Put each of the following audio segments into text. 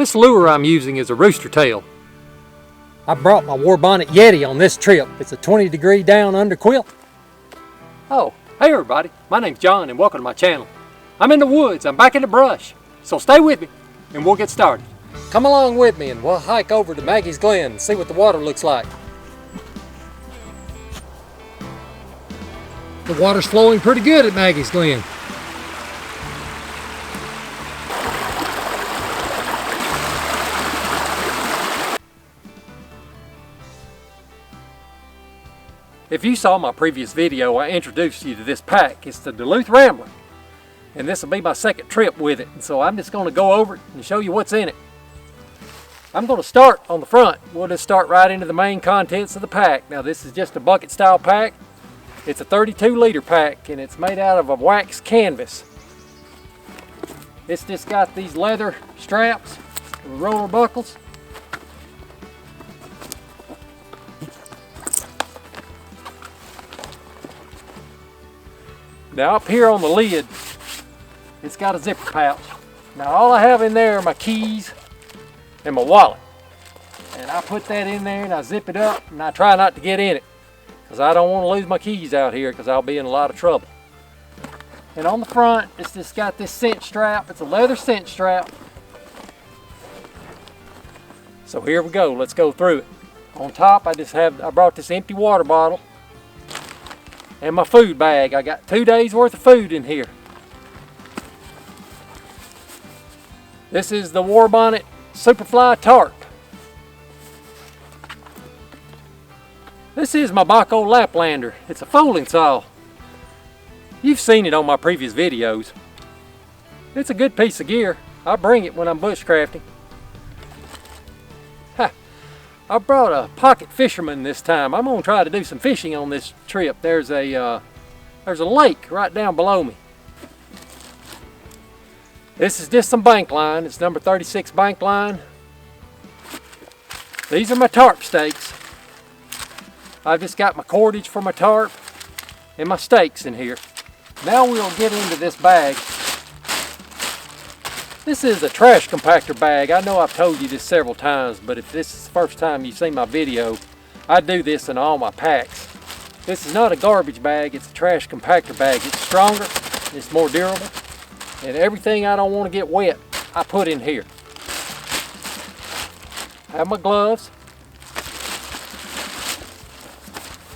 This lure I'm using is a rooster tail. I brought my Warbonnet Yeti on this trip. It's a 20-degree down under quilt. Oh, hey everybody, my name's John and welcome to my channel. I'm in the woods, I'm back in the brush, so stay with me and we'll get started. Come along with me and we'll hike over to Maggie's Glen and see what the water looks like. The water's flowing pretty good at Maggie's Glen. If you saw my previous video, I introduced you to this pack. It's the Duluth Rambler. And this will be my second trip with it. So I'm just going to go over it and show you what's in it. I'm going to start on the front. We'll just start right into the main contents of the pack. Now this is just a bucket style pack. It's a 32-liter pack and it's made out of a wax canvas. It's just got these leather straps with roller buckles. Now up here on the lid, it's got a zipper pouch. Now all I have in there are my keys and my wallet. And I put that in there and I zip it up and I try not to get in it because I don't want to lose my keys out here because I'll be in a lot of trouble. And on the front, it's just got this cinch strap. It's a leather cinch strap. So here we go, let's go through it. On top, I brought this empty water bottle and my food bag. I got 2 days worth of food in here. This is the Warbonnet Superfly Tarp. This is my Baco Laplander. It's a folding saw. You've seen it on my previous videos. It's a good piece of gear. I bring it when I'm bushcrafting. I brought a pocket Fisherman this time. I'm going to try to do some fishing on this trip. There's a lake right down below me. This is just some bank line. It's number 36 bank line. These are my tarp stakes. I've just got my cordage for my tarp and my stakes in here. Now we'll get into this bag. This is a trash compactor bag. I know I've told you this several times, but if this is the first time you've seen my video, I do this in all my packs. This is not a garbage bag, it's a trash compactor bag. It's stronger, it's more durable, and everything I don't want to get wet, I put in here. I have my gloves.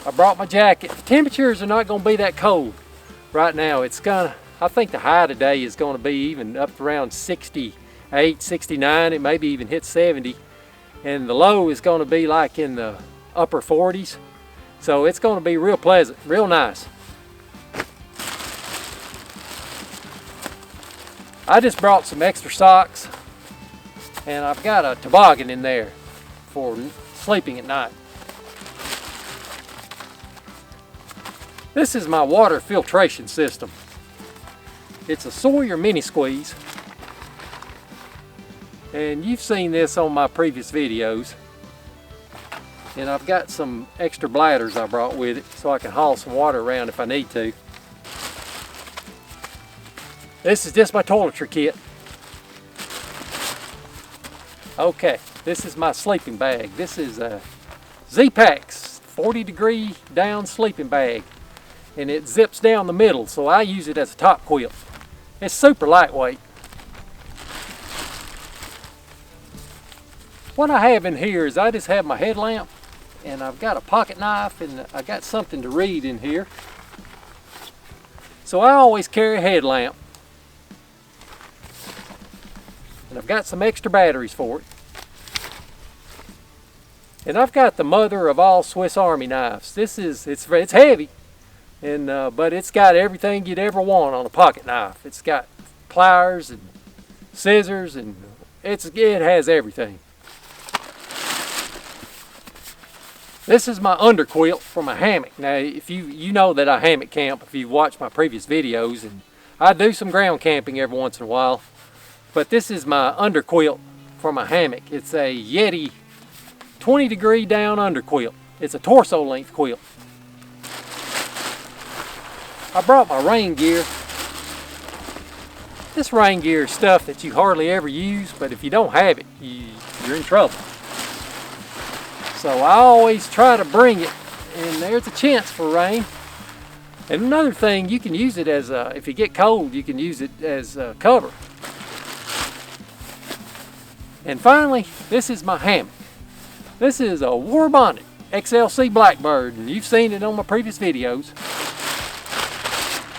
I brought my jacket. The temperatures are not going to be that cold right now. I think the high today is going to be even up around 68, 69. It maybe even hit 70. And the low is going to be like in the upper 40s. So it's going to be real pleasant, real nice. I just brought some extra socks. And I've got a toboggan in there for sleeping at night. This is my water filtration system. It's a Sawyer mini squeeze. And you've seen this on my previous videos. And I've got some extra bladders I brought with it so I can haul some water around if I need to. This is just my toiletry kit. Okay, this is my sleeping bag. This is a Z-Packs 40-degree down sleeping bag. And it zips down the middle, so I use it as a top quilt. It's super lightweight. What I have in here is I just have my headlamp and I've got a pocket knife and I got something to read in here. So I always carry a headlamp. And I've got some extra batteries for it. And I've got the mother of all Swiss Army knives. It's heavy. But it's got everything you'd ever want on a pocket knife. It's got pliers and scissors and it has everything. This is my underquilt for my hammock. Now if you know that I hammock camp if you've watched my previous videos, and I do some ground camping every once in a while. But this is my underquilt for my hammock. It's a Yeti 20-degree down underquilt. It's a torso length quilt. I brought my rain gear. This rain gear is stuff that you hardly ever use, but if you don't have it, you're in trouble. So I always try to bring it, and there's a chance for rain. And another thing, you can use it as if you get cold, you can use it as cover. And finally, this is my hammock. This is a Warbonnet XLC Blackbird, and you've seen it on my previous videos.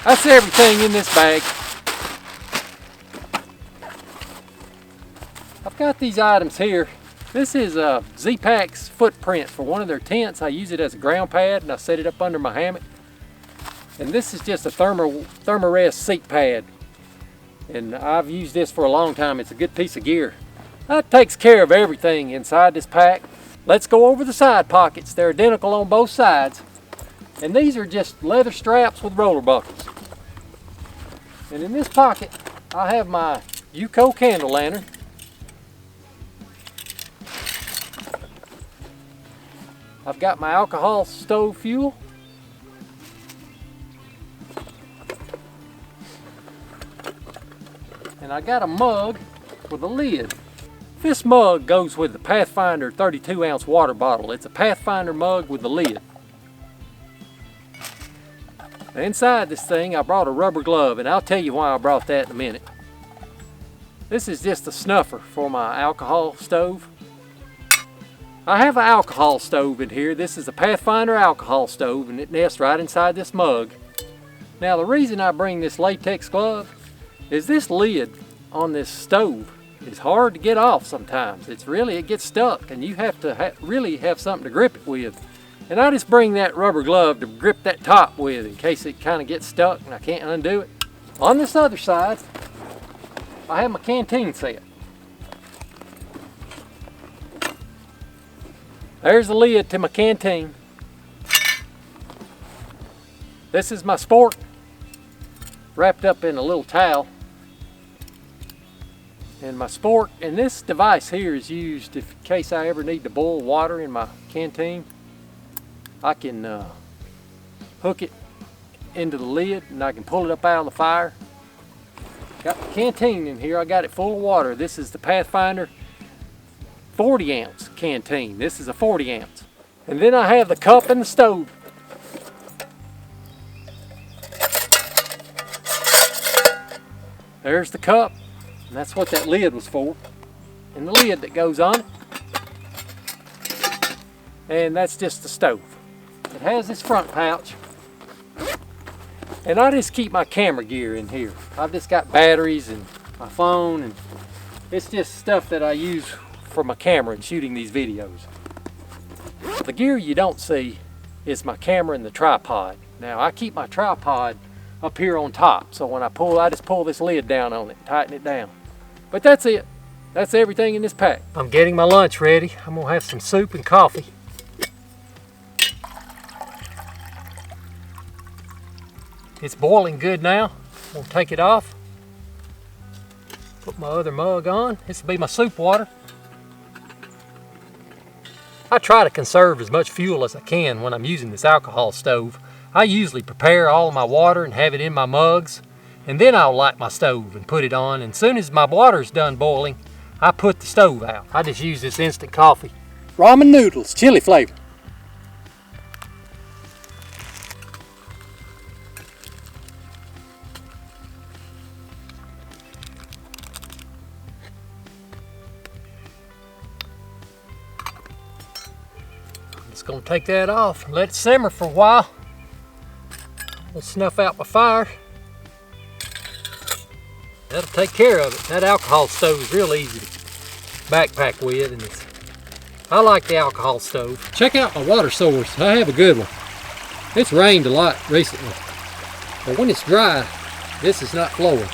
That's everything in this bag. I've got these items here. This is Z-Pack's footprint for one of their tents. I use it as a ground pad, and I set it up under my hammock. And this is just a Thermarest seat pad. And I've used this for a long time. It's a good piece of gear. That takes care of everything inside this pack. Let's go over the side pockets. They're identical on both sides. And these are just leather straps with roller buckles. And in this pocket, I have my UCO candle lantern. I've got my alcohol stove fuel. And I got a mug with a lid. This mug goes with the Pathfinder 32-ounce water bottle. It's a Pathfinder mug with a lid. Now inside this thing, I brought a rubber glove, and I'll tell you why I brought that in a minute. This is just a snuffer for my alcohol stove. I have an alcohol stove in here. This is a Pathfinder alcohol stove, and it nests right inside this mug. Now the reason I bring this latex glove is this lid on this stove is hard to get off sometimes. It gets stuck, and you have to really have something to grip it with. And I just bring that rubber glove to grip that top with in case it kind of gets stuck and I can't undo it. On this other side, I have my canteen set. There's the lid to my canteen. This is my sport wrapped up in a little towel. And my sport, and this device here is used in case I ever need to boil water in my canteen. I can hook it into the lid and I can pull it up out of the fire. Got the canteen in here. I got it full of water. This is the Pathfinder 40-ounce canteen. This is a 40-ounce. And then I have the cup and the stove. There's the cup. And that's what that lid was for. And the lid that goes on it. And that's just the stove. It has this front pouch. And I just keep my camera gear in here. I've just got batteries and my phone, and it's just stuff that I use for my camera and shooting these videos. The gear you don't see is my camera and the tripod. Now I keep my tripod up here on top, so when I pull, I just pull this lid down on it and tighten it down. But that's it. That's everything in this pack. I'm getting my lunch ready. I'm gonna have some soup and coffee. It's boiling good now. I'm gonna take it off. Put my other mug on. This will be my soup water. I try to conserve as much fuel as I can when I'm using this alcohol stove. I usually prepare all of my water and have it in my mugs, and then I'll light my stove and put it on, and as soon as my water's done boiling, I put the stove out. I just use this instant coffee. Ramen noodles, chili flavor. I'm just gonna take that off and let it simmer for a while. We'll snuff out my fire. That'll take care of it. That alcohol stove is real easy to backpack with, and I like the alcohol stove. Check out my water source. I have a good one. It's rained a lot recently, but when it's dry, this is not flowing.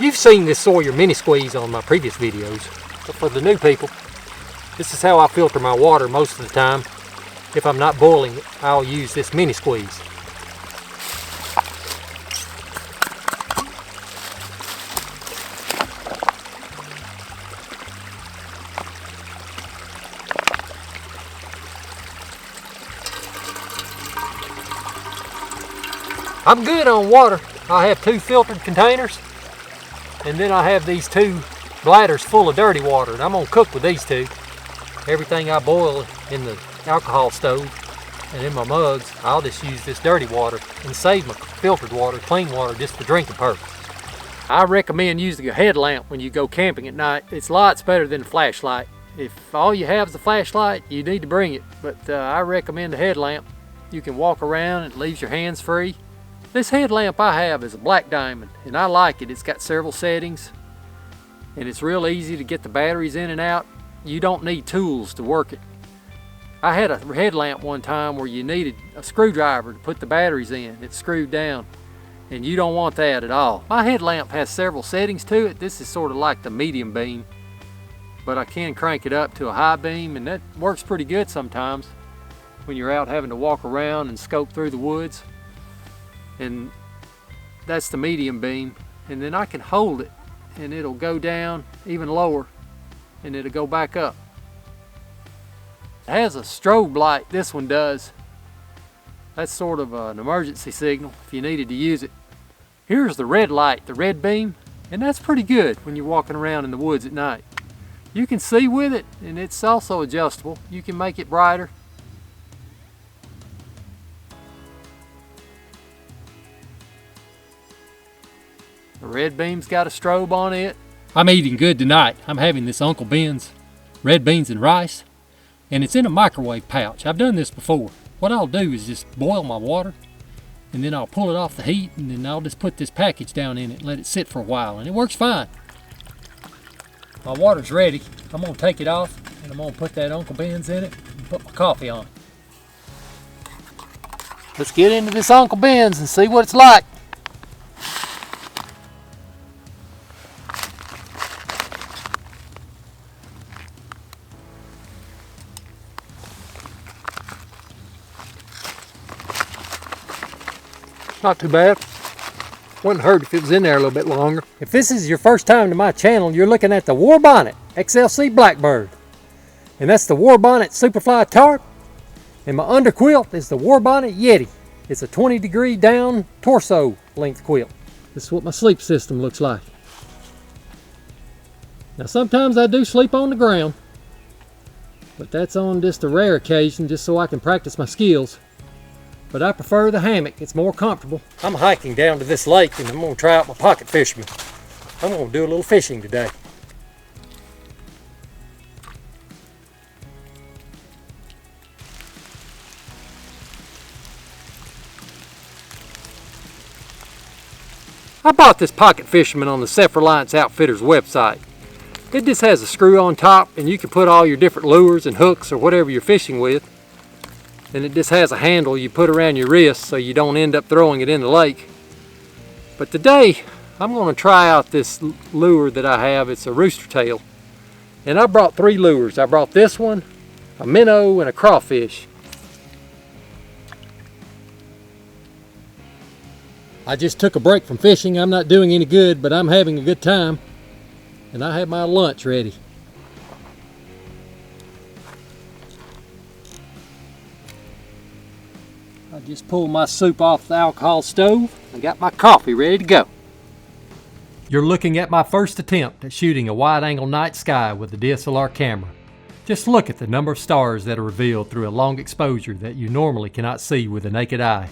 You've seen this Sawyer mini squeeze on my previous videos, but for the new people, this is how I filter my water most of the time. If I'm not boiling it, I'll use this mini squeeze. I'm good on water. I have 2 filtered containers, and then I have these 2 bladders full of dirty water, and I'm gonna cook with these 2. Everything I boil in the alcohol stove and in my mugs, I'll just use this dirty water and save my filtered water, clean water, just for drinking purpose. I recommend using a headlamp when you go camping at night. It's lots better than a flashlight. If all you have is a flashlight, you need to bring it, but I recommend a headlamp. You can walk around, it leaves your hands free. This headlamp I have is a black diamond, and I like it. It's got several settings, and it's real easy to get the batteries in and out. You don't need tools to work it. I had a headlamp one time where you needed a screwdriver to put the batteries in. It's screwed down, and you don't want that at all. My headlamp has several settings to it. This is sort of like the medium beam, but I can crank it up to a high beam, and that works pretty good sometimes when you're out having to walk around and scope through the woods. And that's the medium beam, and then I can hold it and it'll go down even lower and it'll go back up. It has a strobe light, this one does. That's sort of an emergency signal if you needed to use it. Here's the red light, the red beam, and that's pretty good when you're walking around in the woods at night. You can see with it, and it's also adjustable. You can make it brighter. The red beam's got a strobe on it. I'm eating good tonight. I'm having this Uncle Ben's red beans and rice, and it's in a microwave pouch. I've done this before. What I'll do is just boil my water, and then I'll pull it off the heat, and then I'll just put this package down in it and let it sit for a while, and it works fine. My water's ready. I'm gonna take it off, and I'm gonna put that Uncle Ben's in it and put my coffee on. Let's get into this Uncle Ben's and see what it's like. Not too bad. Wouldn't hurt if it was in there a little bit longer. If this is your first time to my channel, you're looking at the Warbonnet XLC Blackbird. And that's the Warbonnet Superfly Tarp. And my underquilt is the Warbonnet Yeti. It's a 20-degree down torso length quilt. This is what my sleep system looks like. Now sometimes I do sleep on the ground, but that's on just a rare occasion, just so I can practice my skills. But I prefer the hammock, it's more comfortable. I'm hiking down to this lake and I'm gonna try out my pocket Fisherman. I'm gonna do a little fishing today. I bought this pocket Fisherman on the Self-Reliance Outfitters website. It just has a screw on top, and you can put all your different lures and hooks or whatever you're fishing with. And it just has a handle you put around your wrist so you don't end up throwing it in the lake. But today I'm going to try out this lure that I have. It's a rooster tail, and I brought 3 lures. I brought this one, a minnow, and a crawfish. I just took a break from fishing. I'm not doing any good, but I'm having a good time, and I have my lunch ready. I just pulled my soup off the alcohol stove. I got my coffee ready to go. You're looking at my first attempt at shooting a wide-angle night sky with a DSLR camera. Just look at the number of stars that are revealed through a long exposure that you normally cannot see with the naked eye.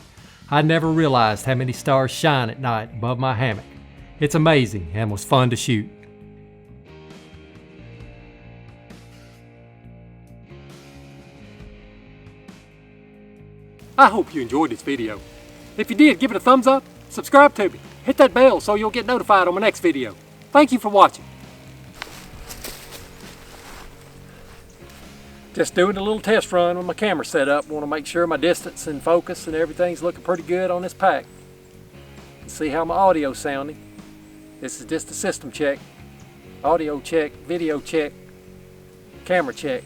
I never realized how many stars shine at night above my hammock. It's amazing and was fun to shoot. I hope you enjoyed this video. If you did, give it a thumbs up, subscribe to me, hit that bell so you'll get notified on my next video. Thank you for watching. Just doing a little test run with my camera set up. Want to make sure my distance and focus and everything's looking pretty good on this pack. See how my audio's sounding. This is just a system check. Audio check, video check, camera check.